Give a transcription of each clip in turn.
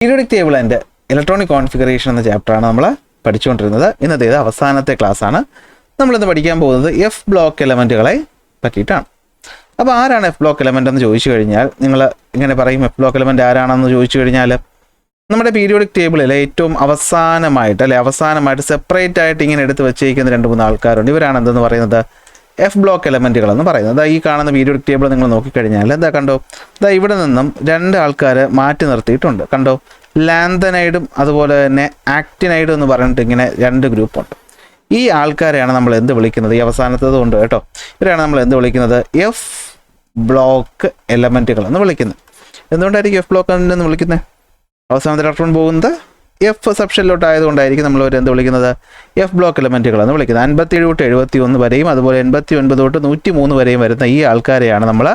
Periodic table and electronic configuration എന്ന ചാപ്റ്ററാണ് നമ്മൾ പഠിച്ചുകൊണ്ടിരുന്നത്. ഇന്നത്തേത് അവസാനത്തെ ക്ലാസ്സാണ്. നമ്മളിന്ന് പഠിക്കാൻ പോകുന്നത് എഫ് ബ്ലോക്ക് എലമെൻറ്റുകളെ പറ്റിയിട്ടാണ്. അപ്പോൾ ആരാണ് എഫ് ബ്ലോക്ക് എലമെൻ്റ് എന്ന് ചോദിച്ചു കഴിഞ്ഞാൽ നിങ്ങൾ ഇങ്ങനെ പറയും, എഫ് ബ്ലോക്ക് എലമെൻ്റ് ആരാണെന്ന് ചോദിച്ചു കഴിഞ്ഞാൽ നമ്മുടെ പീരിയോഡിക് ടേബിളിൽ ഏറ്റവും അവസാനമായിട്ട് സെപ്പറേറ്റ് ആയിട്ട് ഇങ്ങനെ എടുത്ത് വെച്ചേക്കുന്ന 2-3 ആൾക്കാരുണ്ട്. ഇവരാണ് എന്തെന്ന് പറയുന്നത് എഫ് ബ്ലോക്ക് എലമെൻറ്റുകൾ എന്ന് പറയുന്നത്. ഈ കാണുന്ന പീരിയോഡിക് ടേബിൾ നിങ്ങൾ നോക്കിക്കഴിഞ്ഞാൽ എന്താ കണ്ടോ, ഇവിടെ നിന്നും 2 ആൾക്കാർ മാറ്റി നിർത്തിയിട്ടുണ്ട്. കണ്ടോ, ലാന്തനൈഡും അതുപോലെ തന്നെ ആക്റ്റിനൈഡും എന്ന് പറഞ്ഞിട്ട് ഇങ്ങനെ 2 ഗ്രൂപ്പുണ്ട്. ഈ ആൾക്കാരെയാണ് നമ്മൾ എന്ത് വിളിക്കുന്നത്, ഈ അവസാനത്തത് കൊണ്ട് കേട്ടോ, ഇവരാണ് നമ്മൾ എന്ത് വിളിക്കുന്നത്, എഫ് ബ്ലോക്ക് എലമെൻറ്റുകൾ എന്ന് വിളിക്കുന്നത്. എന്തുകൊണ്ടായിരിക്കും എഫ് ബ്ലോക്ക് എന്ന് വിളിക്കുന്നത്? അവസാനത്തെ ഇലക്ട്രോൺ പോകുന്നത് എഫ് സബ്ഷെല്ലോട്ട് ആയതുകൊണ്ടായിരിക്കും നമ്മൾ എന്ത് വിളിക്കുന്നത്, എഫ് ബ്ലോക്ക് എലമെൻറ്റുകൾ എന്ന് വിളിക്കുന്നത്. 57 തൊട്ട് 71 വരെയും അതുപോലെ 89 തൊട്ട് 103 വരെയും വരുന്ന ഈ ആൾക്കാരെയാണ് നമ്മൾ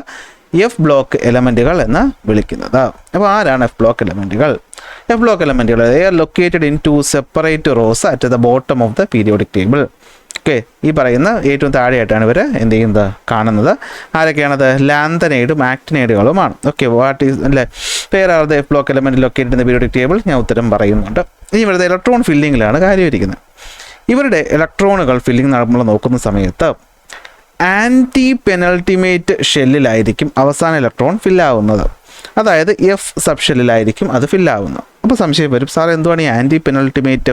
എഫ് ബ്ലോക്ക് എലമെൻറ്റുകൾ എന്ന് വിളിക്കുന്നത്. അപ്പോൾ ആരാണ് എഫ് ബ്ലോക്ക് എലമെൻറ്റുകൾ? എഫ് ബ്ലോക്ക് എലമെൻറ്റുകൾ they are located in 2 separate rows at the bottom of the periodic table. Okay, ഈ പറയുന്ന ഏറ്റവും താഴെയായിട്ടാണ് ഇവർ എന്ത് ചെയ്യുന്നത്, കാണുന്നത്. ആരൊക്കെയാണത്? ലാന്തനൈഡും ആക്റ്റിനൈഡുകളുമാണ്. ഓക്കെ, വാട്ട് ഈസ് അല്ലേ where are the F block element located in the periodic table? ഞാൻ ഉത്തരം പറയുന്നുണ്ട്. ഇനി ഇവരുടെ ഇലക്ട്രോൺ ഫില്ലിങ്ങിലാണ് കാര്യം ഇരിക്കുന്നത്. ഇവരുടെ ഇലക്ട്രോണുകൾ ഫില്ലിംഗ് നമ്മൾ നോക്കുന്ന സമയത്ത് ആൻറ്റി പെനൾട്ടിമേറ്റ് ഷെല്ലിലായിരിക്കും അവസാന ഇലക്ട്രോൺ ഫില്ലാവുന്നത്. അതായത് എഫ് സബ് ഷെല്ലിലായിരിക്കും അത് ഫില്ലാവുന്നത്. അപ്പോൾ സംശയം വരും, സാർ എന്തുവാണ് ഈ ആൻറ്റി പെനൾട്ടിമേറ്റ്?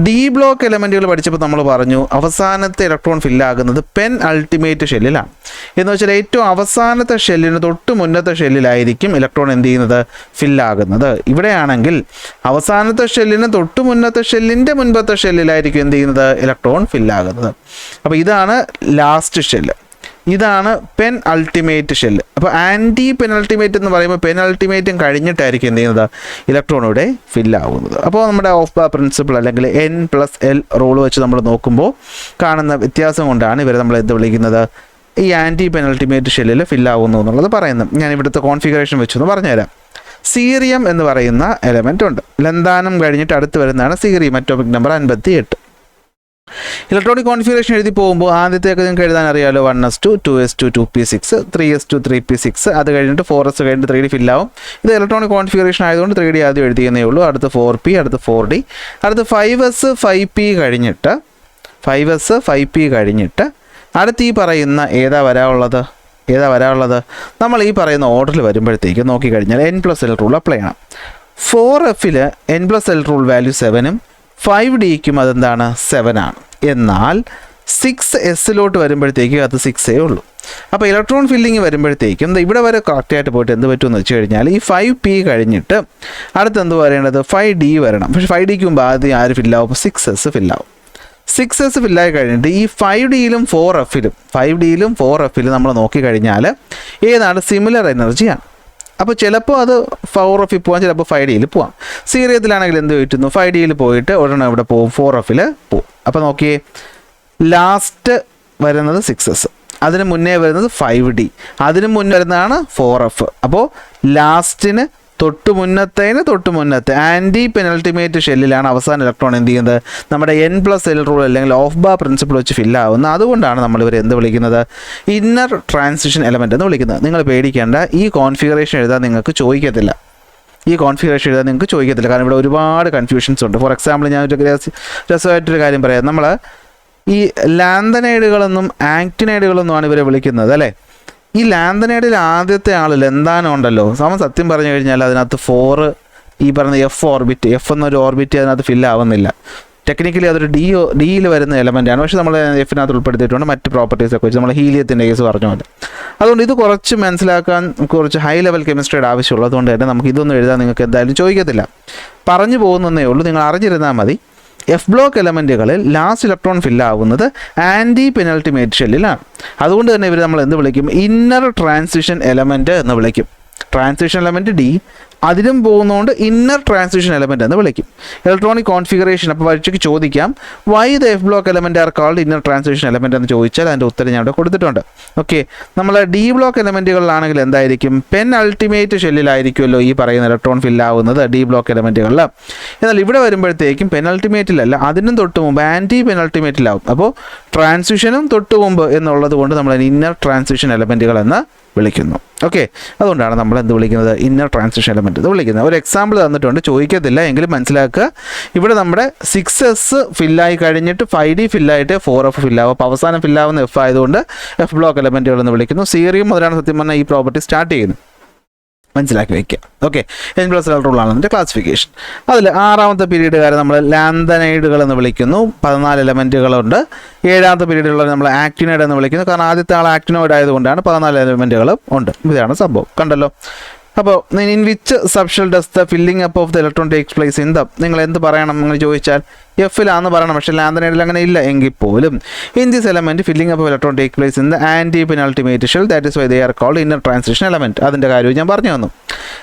ഡി ബ്ലോക്ക് എലമെൻറ്റുകൾ പഠിച്ചപ്പോൾ നമ്മൾ പറഞ്ഞു അവസാനത്തെ ഇലക്ട്രോൺ ഫില്ലാകുന്നത് പെൻ അൾട്ടിമേറ്റ് ഷെല്ലിലാണ്. എന്ന് വെച്ചാൽ ഏറ്റവും അവസാനത്തെ ഷെല്ലിന് തൊട്ട് മുന്നത്തെ ഷെല്ലിലായിരിക്കും ഇലക്ട്രോൺ എന്ത് ചെയ്യുന്നത്, ഫില്ലാകുന്നത്. ഇവിടെയാണെങ്കിൽ അവസാനത്തെ ഷെല്ലിന് തൊട്ട് മുന്നത്തെ ഷെല്ലിൻ്റെ മുൻപത്തെ ഷെല്ലിലായിരിക്കും എന്ത് ചെയ്യുന്നത്, ഇലക്ട്രോൺ ഫില്ലാകുന്നത്. അപ്പോൾ ഇതാണ് ലാസ്റ്റ് ഷെല്ല്, ഇതാണ് പെൻ അൾട്ടിമേറ്റ് ഷെല്ല്. അപ്പോൾ ആൻറ്റി പെനൾട്ടിമേറ്റ് എന്ന് പറയുമ്പോൾ പെനൾട്ടിമേറ്റും കഴിഞ്ഞിട്ടായിരിക്കും എന്ത് ചെയ്യുന്നത്, ഇലക്ട്രോൺ ഇവിടെ ഫില്ലാവുന്നത്. അപ്പോൾ നമ്മുടെ ഓഫ് ദ പ്രിൻസിപ്പിൾ അല്ലെങ്കിൽ N+L റൂൾ വെച്ച് നമ്മൾ നോക്കുമ്പോൾ കാണുന്ന വ്യത്യാസം കൊണ്ടാണ് ഇവരെ നമ്മൾ എന്ത് വിളിക്കുന്നത്, ഈ ആൻറ്റി പെനൾട്ടിമേറ്റ് ഷെല്ലിൽ ഫില്ലാവുന്നു എന്നുള്ളത് പറയുന്നത്. ഞാൻ ഇവിടുത്തെ കോൺഫിഗറേഷൻ വെച്ചൊന്ന് പറഞ്ഞുതരാം. സീറിയം എന്ന് പറയുന്ന എലമെൻ്റ് ഉണ്ട്. ലന്താനം കഴിഞ്ഞിട്ട് അടുത്ത് വരുന്നതാണ് cerium, atomic number 58. Electronic configuration എഴുതി പോകുമ്പോൾ ആദ്യത്തേക്ക് നിങ്ങൾക്ക് എഴുതാൻ അറിയാമല്ലോ, 1s2 2s2 2p6 3s2 3p6, അത് കഴിഞ്ഞിട്ട് 4s കഴിഞ്ഞിട്ട് 3d ഫില്ലാവും. ഇത് ഇലക്ട്രോണിക് കോൺഫിഗറേഷൻ ആയതുകൊണ്ട് 3d ആദ്യം എഴുതിയെന്നേ ഉള്ളൂ. അടുത്ത് 4p, അടുത്ത് 4d, അടുത്ത് 5s 5p കഴിഞ്ഞിട്ട് അടുത്ത് ഈ പറയുന്ന ഏതാ വരാനുള്ളത് നമ്മൾ ഈ പറയുന്ന ഓർഡറിൽ വരുമ്പോഴത്തേക്ക് നോക്കിക്കഴിഞ്ഞാൽ N+L റൂൾ അപ്ലൈ ചെയ്യണം. 4f N+L റൂൾ വാല്യൂ 7ഉം 5dക്കും അതെന്താണ് 7 ആണ്. എന്നാൽ 6s വരുമ്പോഴത്തേക്കും അത് 6 ഉള്ളൂ. അപ്പോൾ ഇലക്ട്രോൺ ഫില്ലിങ് വരുമ്പോഴത്തേക്കും ഇവിടെ വരെ കറക്റ്റായിട്ട് പോയിട്ട് എന്ത് പറ്റുമെന്ന് വെച്ച് കഴിഞ്ഞാൽ ഈ 5p കഴിഞ്ഞിട്ട് അടുത്ത് എന്ത് പറയേണ്ടത്, 5d വരണം. പക്ഷേ 5dക്ക് മുമ്പ് ആദ്യം ആര് ഫില്ലാവും, 6s ഫില്ലാവും. 6s ഫില്ലായി കഴിഞ്ഞിട്ട് ഈ 5dയിലും 4fലും നമ്മൾ നോക്കിക്കഴിഞ്ഞാൽ ഏതാണ് സിമിലർ എനർജിയാണ്. അപ്പോൾ ചിലപ്പോൾ അത് 4f പോകാം, ചിലപ്പോൾ 5dയിൽ പോവാം. സീറിയത്തിലാണെങ്കിൽ എന്ത് പറ്റുന്നു, 5dയിൽ പോയിട്ട് ഉടനെ ഇവിടെ പോവും, 4fൽ പോവും. അപ്പോൾ നോക്കിയേ, ലാസ്റ്റ് വരുന്നത് 6s, അതിന് മുന്നേ വരുന്നത് 5d, അതിന് മുന്നേ വരുന്നതാണ് 4f. അപ്പോൾ ലാസ്റ്റിന് തൊട്ട് മുന്നത്തെ ആൻറ്റി പെനൾട്ടിമേറ്റ് ഷെല്ലിലാണ് അവസാന ഇലക്ട്രോൺ എന്ത് ചെയ്യുന്നത്, നമ്മുടെ N+L റൂൾ അല്ലെങ്കിൽ ഓഫ് ബാർ പ്രിൻസിപ്പിൾ വെച്ച് ഫില്ലാവുന്നത്. അതുകൊണ്ടാണ് നമ്മളിവർ എന്ത് വിളിക്കുന്നത്, ഇന്നർ ട്രാൻസിഷൻ എലമെൻ്റ് എന്ന് വിളിക്കുന്നത്. നിങ്ങൾ പേടിക്കേണ്ട, ഈ കോൺഫിഗറേഷൻ എഴുതാൻ നിങ്ങൾക്ക് ചോദിക്കത്തില്ല. കാരണം ഇവിടെ ഒരുപാട് കൺഫ്യൂഷൻസ് ഉണ്ട്. ഫോർ എക്സാമ്പിൾ ഞാൻ ഒരു രസമായിട്ടൊരു കാര്യം പറയാം. നമ്മൾ ഈ ലാന്തനൈഡുകളെന്നും ആക്റ്റിനൈഡുകളെന്നുമാണ് ഇവരെ വിളിക്കുന്നത് അല്ലേ. ഈ ലാന്തനൈഡിൽ ആദ്യത്തെ ആൾ ലന്താനം ഉണ്ടല്ലോ, സത്യം പറഞ്ഞു കഴിഞ്ഞാൽ അതിനകത്ത് 4 ഈ പറഞ്ഞ എഫ് എന്നൊരു ഓർബിറ്റ് അതിനകത്ത് ഫില്ലാവുന്നില്ല. ടെക്നിക്കലി അതൊരു ഡിയിൽ വരുന്ന എലമെൻ്റാണ്. പക്ഷേ നമ്മൾ എഫിനകത്ത് ഉൾപ്പെടുത്തിയിട്ടുണ്ട് മറ്റ് പ്രോപ്പർട്ടീസൊക്കെ വെച്ച്, നമ്മൾ ഹീലിയത്തിൻ്റെ കേസ് പറഞ്ഞ പോലെ. അതുകൊണ്ട് ഇത് കുറച്ച് മനസ്സിലാക്കാൻ കുറച്ച് ഹൈ ലെവൽ കെമിസ്ട്രിയുടെ ആവശ്യമുള്ളത് കൊണ്ട് തന്നെ നമുക്ക് ഇതൊന്നും എഴുതാൻ നിങ്ങൾക്ക് എന്തായാലും ചോദിക്കത്തില്ല, പറഞ്ഞു പോകുന്നതേ ഉള്ളൂ. നിങ്ങൾ അറിഞ്ഞിരുന്നാൽ മതി. എഫ് ബ്ലോക്ക് എലമെൻറ്റുകളിൽ ലാസ്റ്റ് ഇലക്ട്രോൺ ഫില്ലാവുന്നത് ആൻറ്റി പെനൾട്ടിമേറ്റ് ഷെല്ലിലാണ്. അതുകൊണ്ട് തന്നെ ഇവർ നമ്മൾ എന്ത് വിളിക്കും, ഇന്നർ ട്രാൻസിഷൻ എലമെൻറ്റ് എന്ന് വിളിക്കും. ട്രാൻസിഷൻ എലമെൻറ്റ് ഡി, അതിലും പോകുന്നതുകൊണ്ട് ഇന്നർ ട്രാൻസിഷൻ എലമെൻറ്റ് എന്ന് വിളിക്കും. ഇലക്ട്രോണിക് കോൺഫിഗറേഷൻ അപ്പോൾ പരീക്ഷയ്ക്ക് ചോദിക്കാം, why the F block element are called inner transition element എന്ന് ചോദിച്ചാൽ അതിൻ്റെ ഉത്തരം ഞാൻ ഇവിടെ കൊടുത്തിട്ടുണ്ട്. ഓക്കെ, നമ്മൾ ഡി ബ്ലോക്ക് എലമെൻറ്റുകളിലാണെങ്കിൽ എന്തായിരിക്കും, പെൻ അൾട്ടിമേറ്റ് ഷെല്ലിലായിരിക്കുമല്ലോ ഈ പറയുന്ന ഇലക്ട്രോൺ ഫില്ലാവുന്നത് ഡി ബ്ലോക്ക് എലമെൻറ്റുകളിൽ. എന്നാൽ ഇവിടെ വരുമ്പോഴത്തേക്കും പെനൾട്ടിമേറ്റിലല്ല, അതിനും തൊട്ട് മുമ്പ് ആൻറ്റി പെനൾട്ടിമേറ്റിലാവും. അപ്പോൾ ട്രാൻസിഷനും തൊട്ട് മുമ്പ് എന്നുള്ളത് കൊണ്ട് നമ്മൾ ഇന്നർ ട്രാൻസിഷൻ എലമെൻറ്റുകൾ എന്ന് വിളിക്കുന്നു. ഓക്കെ, അതുകൊണ്ടാണ് നമ്മൾ എന്ത് വിളിക്കുന്നത്, ഇന്നർ ട്രാൻസിഷൻ എലമെൻറ്റ്. എലമെൻറ്റ് എന്ന് വിളിക്കുന്നത്. ഒരു എക്സാമ്പിൾ തന്നിട്ടുണ്ട്, ചോദിക്കത്തില്ല എങ്കിലും മനസ്സിലാക്കുക. ഇവിടെ നമ്മുടെ 6s ഫില്ലായി കഴിഞ്ഞിട്ട് 5d ഫില്ലായിട്ട് 4f ഫില്ലാവും. അപ്പോൾ അവസാനം ഫില്ലാവുന്ന എഫ് ആയതുകൊണ്ട് എഫ് ബ്ലോക്ക് എലമെൻറ്റുകൾ എന്ന് വിളിക്കുന്നു. സീറിയം മുതലാണ് സത്യം പറഞ്ഞാൽ ഈ പ്രോപ്പർട്ടി സ്റ്റാർട്ട് ചെയ്യുന്നത്, മനസ്സിലാക്കി വയ്ക്കുക. ഓക്കെ, N+L റൂളാണ് അതിൻ്റെ ക്ലാസിഫിക്കേഷൻ. അതിൽ 6ാമത്തെ പീരീഡുകാരെ നമ്മൾ ലാന്തനൈഡുകൾ എന്ന് വിളിക്കുന്നു. 14 എലമെൻറ്റുകളുണ്ട്. 7ാമത്തെ പീരീഡുള്ളത് നമ്മൾ ആക്ടിനൈഡ് എന്ന് വിളിക്കുന്നു. കാരണം ആദ്യത്തെ ആൾ ആക്ടിനോയിഡ് ആയതുകൊണ്ടാണ് 14 എലമെൻറ്റുകളും ഉണ്ട്. ഇതാണ് സംഭവം, കണ്ടല്ലോ. അപ്പോൾ in which subshell does the filling up of the electron takes place in the, നിങ്ങൾ എന്ത് പറയണം എന്ന് ചോദിച്ചാൽ എഫിലാണെന്ന് പറയണം. പക്ഷേ ലാന്തനൈഡിൽ അങ്ങനെ ഇല്ല എങ്കിൽ പോലും in this element filling up of electron take place in the antepenultimate shell, that is why they are called inner transition element. അതിൻ്റെ കാര്യവും ഞാൻ പറഞ്ഞു തന്നു.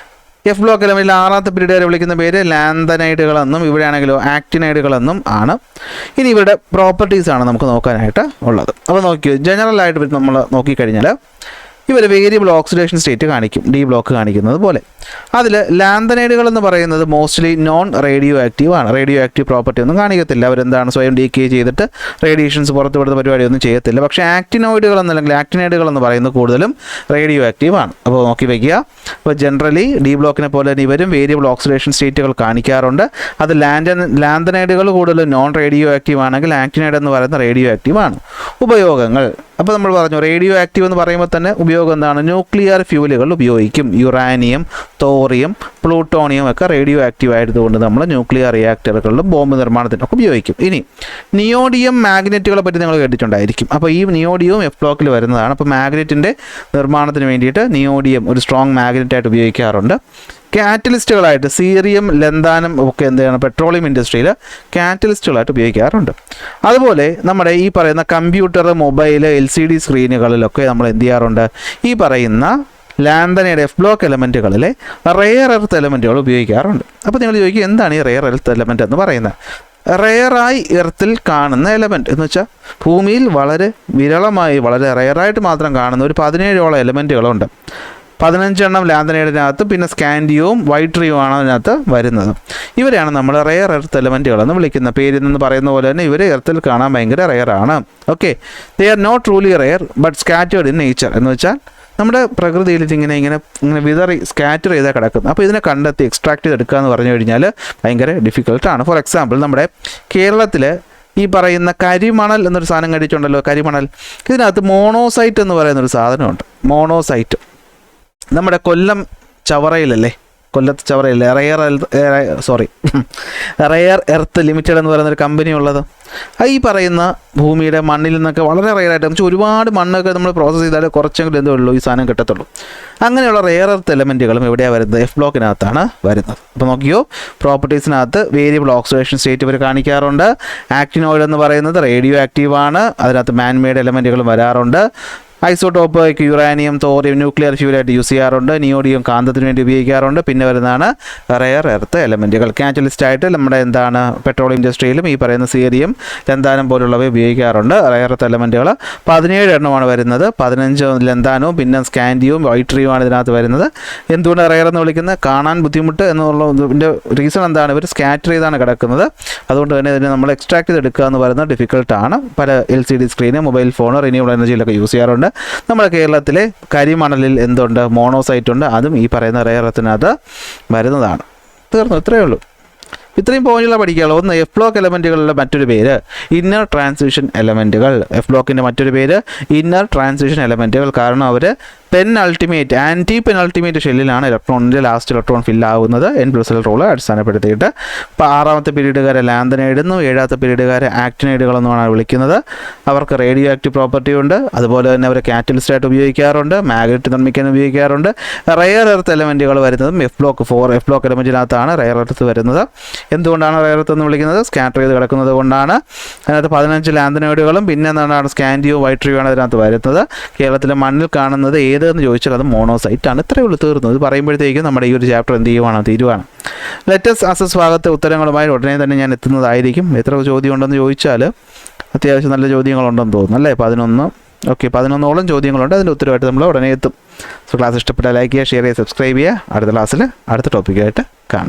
എഫ് ബ്ലോക്ക് എലമെൻറ്റിൽ 6ാമത്തെ പീരീഡ് വരെ വിളിക്കുന്ന പേര് ലാന്തനൈഡുകളെന്നും ഇവിടെയാണെങ്കിലോ ആക്ടിനൈഡുകളെന്നും ആണ്. ഇനി ഇവരുടെ പ്രോപ്പർട്ടീസാണ് നമുക്ക് നോക്കാനായിട്ട് ഉള്ളത്. അപ്പോൾ നോക്കിയോ, ജനറലായിട്ട് നമ്മൾ നോക്കിക്കഴിഞ്ഞാൽ ഇവർ വേരിയബിൾ ഓക്സിഡേഷൻ സ്റ്റേറ്റ് കാണിക്കും, ഡി ബ്ലോക്ക് കാണിക്കുന്നത് പോലെ. അതിൽ ലാന്തനൈഡുകൾ എന്ന് പറയുന്നത് മോസ്റ്റ്ലി നോൺ റേഡിയോ ആക്റ്റീവ് ആണ്. റേഡിയോ ആക്റ്റീവ് പ്രോപ്പർട്ടി ഒന്നും കാണിക്കത്തില്ല. അവരെന്താണ് സ്വയം ഡീകേ ചെയ്തിട്ട് റേഡിയേഷൻസ് പുറത്തുവിടുന്ന പരിപാടിയൊന്നും ചെയ്യത്തില്ല. പക്ഷേ ആക്ടിനോയിഡുകൾ എന്നല്ലെങ്കിൽ ആക്ടിനൈഡുകൾ എന്ന് പറയുന്നത് കൂടുതലും റേഡിയോ ആക്റ്റീവ് ആണ്. അപ്പോൾ നോക്കി വയ്ക്കുക. അപ്പോൾ ജനറലി ഡി ബ്ലോക്കിനെ പോലെ തന്നെ ഇവരും വേരിയബിൾ ഓക്സിഡേഷൻ സ്റ്റേറ്റുകൾ കാണിക്കാറുണ്ട്. അത് ലാന്തനൈഡുകൾ കൂടുതലും നോൺ റേഡിയോ ആക്റ്റീവ് ആണെങ്കിൽ ആക്ടിനൈഡ് എന്ന് പറയുന്നത് റേഡിയോ ആക്റ്റീവ് ആണ്. ഉപയോഗങ്ങൾ, അപ്പോൾ നമ്മൾ പറഞ്ഞു റേഡിയോ ആക്റ്റീവ് എന്ന് പറയുമ്പോൾ തന്നെ ഉപയോഗം എന്താണ്? ന്യൂക്ലിയർ ഫ്യൂലുകൾ ഉപയോഗിക്കും. യുറാനിയം, തോറിയം, പ്ലൂട്ടോണിയം ഒക്കെ റേഡിയോ ആക്റ്റീവ് ആയതുകൊണ്ട് നമ്മൾ ന്യൂക്ലിയർ റിയാക്ടറുകളിലും ബോംബ് നിർമ്മാണത്തിനൊക്കെ ഉപയോഗിക്കും. ഇനി നിയോഡിയം മാഗ്നറ്റുകളെ പറ്റി നിങ്ങൾ കേട്ടിട്ടുണ്ടായിരിക്കും. അപ്പോൾ ഈ നിയോഡിയവും എഫ് ബ്ലോക്കിൽ വരുന്നതാണ്. അപ്പോൾ മാഗ്നറ്റിൻ്റെ നിർമ്മാണത്തിന് വേണ്ടിയിട്ട് നിയോഡിയം ഒരു സ്ട്രോങ് മാഗ്നറ്റായിട്ട് ഉപയോഗിക്കാറുണ്ട്. കാറ്റലിസ്റ്റുകളായിട്ട് സീറിയം, ലന്താനം ഒക്കെ എന്താണ് പെട്രോളിയം ഇൻഡസ്ട്രിയിൽ കാറ്റലിസ്റ്റുകളായിട്ട് ഉപയോഗിക്കാറുണ്ട്. അതുപോലെ നമ്മുടെ ഈ പറയുന്ന കമ്പ്യൂട്ടർ, മൊബൈൽ, LCD സ്ക്രീനുകളിലൊക്കെ നമ്മൾ എന്ത് ചെയ്യാറുണ്ട്? ഈ പറയുന്ന ലാന്തനയുടെ എഫ് ബ്ലോക്ക് എലമെൻറ്റുകളിലെ റെയർ എർത്ത് എലമെൻറ്റുകൾ ഉപയോഗിക്കാറുണ്ട്. അപ്പോൾ നിങ്ങൾ ചോദിക്കും എന്താണ് ഈ റെയർ എർത്ത് എലമെൻറ്റ് എന്ന് പറയുന്നത്? റെയറായി എർത്തിൽ കാണുന്ന എലമെൻറ്റ് എന്ന് വെച്ചാൽ ഭൂമിയിൽ വളരെ വിരളമായി വളരെ റെയറായിട്ട് മാത്രം കാണുന്ന ഒരു 17ഓളം എലമെൻറ്റുകളുണ്ട്. 15 ലാന്തനൈഡിനകത്ത്, പിന്നെ സ്കാൻഡിയവും വൈട്രിയും ആണ് അതിനകത്ത് വരുന്നത്. ഇവരെയാണ് നമ്മൾ റെയർ എർത്ത് എലമെൻറ്റുകളെന്ന് വിളിക്കുന്ന. പേരിൽ നിന്ന് പറയുന്ന പോലെ തന്നെ ഇവർ എർത്തിൽ കാണാൻ ഭയങ്കര റെയറാണ്. Okay, they are not truly rare but scattered in nature എന്ന് വെച്ചാൽ നമ്മുടെ പ്രകൃതിയിൽ ഇങ്ങനെ വിതറി സ്കാറ്റർ ചെയ്താൽ കിടക്കുന്നു. അപ്പോൾ ഇതിനെ കണ്ടെത്തി എക്സ്ട്രാക്ട് ചെയ്തെടുക്കുക എന്ന് പറഞ്ഞു കഴിഞ്ഞാൽ ഭയങ്കര ഡിഫിക്കൽട്ടാണ്. ഫോർ എക്സാമ്പിൾ നമ്മുടെ കേരളത്തിൽ ഈ പറയുന്ന കരിമണൽ എന്നൊരു സാധനം കണ്ടിട്ടുണ്ടല്ലോ, കരിമണൽ. ഇതിനകത്ത് മോണോസൈറ്റ് എന്ന് പറയുന്നൊരു സാധനമുണ്ട്. മോണോസൈറ്റ് നമ്മുടെ കൊല്ലം ചവറയിലല്ലേ, കൊല്ലത്ത് ചവറയില്ലേ റെയർ എർത്ത് ലിമിറ്റഡ് എന്ന് പറയുന്നൊരു കമ്പനി ഉള്ളത്. ഈ പറയുന്ന ഭൂമിയുടെ മണ്ണിൽ നിന്നൊക്കെ വളരെ റെയറായിട്ട് വെച്ചാൽ ഒരുപാട് മണ്ണൊക്കെ നമ്മൾ പ്രോസസ്സ് ചെയ്താൽ കുറച്ചെങ്കിലും എന്തേ ഉള്ളൂ ഈ സാധനം കിട്ടത്തുള്ളൂ. അങ്ങനെയുള്ള റെയർ എർത്ത് എലമെൻറ്റുകളും എവിടെയാണ് വരുന്നത്? എഫ് ബ്ലോക്കിനകത്താണ് വരുന്നത്. അപ്പോൾ നോക്കിയോ, പ്രോപ്പർട്ടീസിനകത്ത് വേരിയബിൾ ഓക്സിഡേഷൻ സ്റ്റേറ്റ് ഇവർ കാണിക്കാറുണ്ട്. ആക്ടിനോയിഡ് എന്ന് പറയുന്നത് റേഡിയോ ആക്റ്റീവാണ്. അതിനകത്ത് മാൻമെയ്ഡ് എലമെൻറ്റുകളും വരാറുണ്ട്. ഐസോട്ടോപ്പ് യുറാനിയം, തോറിയം ന്യൂക്ലിയർ ഫ്യൂലായിട്ട് യൂസ് ചെയ്യാറുണ്ട്. നിയോഡിയം കാന്തത്തിന് വേണ്ടി ഉപയോഗിക്കാറുണ്ട്. പിന്നെ വരുന്നതാണ് റെയർ എർത്ത് എലമെൻറ്റുകൾ. കാറ്റലിസ്റ്റായിട്ട് നമ്മുടെ എന്താണ് പെട്രോളിയം ഇൻഡസ്ട്രിയിലും ഈ പറയുന്ന സീറിയം, ലന്താനം പോലുള്ളവ ഉപയോഗിക്കാറുണ്ട്. റെയർ എർത്ത് എലമെൻറ്റുകൾ 17 എണ്ണമാണ് വരുന്നത്. 15 ലന്താനവും പിന്നെ സ്കാൻഡിയവും വൈട്രിയുമാണ് ഇതിനകത്ത് വരുന്നത്. എന്തുകൊണ്ടാണ് റെയർ എന്ന് വിളിക്കുന്നത്? കാണാൻ ബുദ്ധിമുട്ട് എന്നുള്ളതിൻ്റെ റീസൺ എന്താണ്? ഇവർ സ്കാറ്റർ ചെയ്താണ് കിടക്കുന്നത്. അതുകൊണ്ട് തന്നെ ഇതിനെ നമ്മൾ എക്സ്ട്രാക്ട് ചെയ്തെടുക്കുക എന്ന് പറയുന്നത് ഡിഫിക്കൽട്ടാണ്. പല LCD screen, mobile phone, renewable എനർജിയിലൊക്കെ യൂസ് ചെയ്യാറുണ്ട്. നമ്മുടെ കേരളത്തിലെ കരിമണലിൽ എന്തുണ്ട്? മോണോസൈറ്റ് ഉണ്ട്. അതും ഈ പറയുന്ന റെയർ എർത്തിനകത്ത് വരുന്നതാണ്. തീർന്നു, ഇത്രയേ ഉള്ളൂ. ഇത്രയും പോയിന്റുകൾ പഠിക്കാനുള്ളൂ. ഒന്ന്, എഫ് ബ്ലോക്ക് എലമെൻറ്റുകളുടെ മറ്റൊരു പേര് ഇന്നർ ട്രാൻസിഷൻ എലമെൻറ്റുകൾ. എഫ് ബ്ലോക്കിൻ്റെ മറ്റൊരു പേര് ഇന്നർ ട്രാൻസിഷൻ എലമെൻറ്റുകൾ. കാരണം അവർ ആൻറ്റി പെനൾട്ടിമേറ്റ് ഷെല്ലിലാണ് ഇലക്ട്രോണിൻ്റെ ലാസ്റ്റ് ഇലക്ട്രോൺ ഫില്ലാവുന്നത്. N+L റൂള് അടിസ്ഥാനപ്പെടുത്തിയിട്ട്. ഇപ്പോൾ 6ാമത്തെ പീരീഡുകാരെ ലാന്തനൈഡെന്നും 7ാമത്തെ പീരീഡുകാരെ ആക്ടിനൈഡുകളെന്നുമാണ് വിളിക്കുന്നത്. അവർക്ക് റേഡിയോ ആക്റ്റീവ് പ്രോപ്പർട്ടി ഉണ്ട്. അതുപോലെ തന്നെ അവർ കാറ്റലിസ്റ്റായിട്ട് ഉപയോഗിക്കാറുണ്ട്. മാഗ്നറ്റ് നിർമ്മിക്കാൻ ഉപയോഗിക്കാറുണ്ട്. റെയർ എർത്ത് എലമെൻറ്റുകൾ വരുന്നതും എഫ് ബ്ലോക്ക് എലമെൻറ്റിനകത്താണ് റെയർ എർത്ത് വരുന്നത്. എന്തുകൊണ്ടാണ് റെയർ എർത്ത് എന്ന് വിളിക്കുന്നത്? സ്കാറ്റർ ചെയ്ത് കിടക്കുന്നത് കൊണ്ടാണ്. അതിനകത്ത് 15 ലാന്തനൈഡുകളും പിന്നെ എന്താണ് സ്കാൻഡിയോ വൈട്രിയോ ആണ് അതിനകത്ത് വരുന്നത്. കേരളത്തിലെ മണ്ണിൽ കാണുന്നത് ഏതെന്ന് ചോദിച്ചാൽ അത് മോണോസൈറ്റ് ആണ്. ഇത്രയേ ഉള്ളൂ, തീർന്നു. ഇത് പറയുമ്പോഴത്തേക്കും നമ്മുടെ ഈ ഒരു ചാപ്റ്റർ എന്ത് തീരുവാണ്. ലെറ്റസ് അസസ് ഭാഗത്തെ ഉത്തരങ്ങളുമായി ഉടനെ തന്നെ ഞാൻ എത്തുന്നതായിരിക്കും. എത്ര ചോദ്യം ഉണ്ടെന്ന് ചോദിച്ചാൽ അത്യാവശ്യം നല്ല ചോദ്യങ്ങളുണ്ടെന്ന് തോന്നുന്നു അല്ലേ? 11. ഓക്കെ, 11ഓളം ചോദ്യങ്ങളുണ്ട്. അതിൻ്റെ ഉത്തരവായിട്ട് നമ്മൾ ഉടനെ എത്തും. സോ ക്ലാസ് ഇഷ്ടപ്പെട്ടാൽ ലൈക്ക് ചെയ്യുക, ഷെയർ ചെയ്യുക, സബ്സ്ക്രൈബ് ചെയ്യുക. അടുത്ത ക്ലാസ്സിൽ അടുത്ത ടോപ്പിക്കായിട്ട് കാണാം.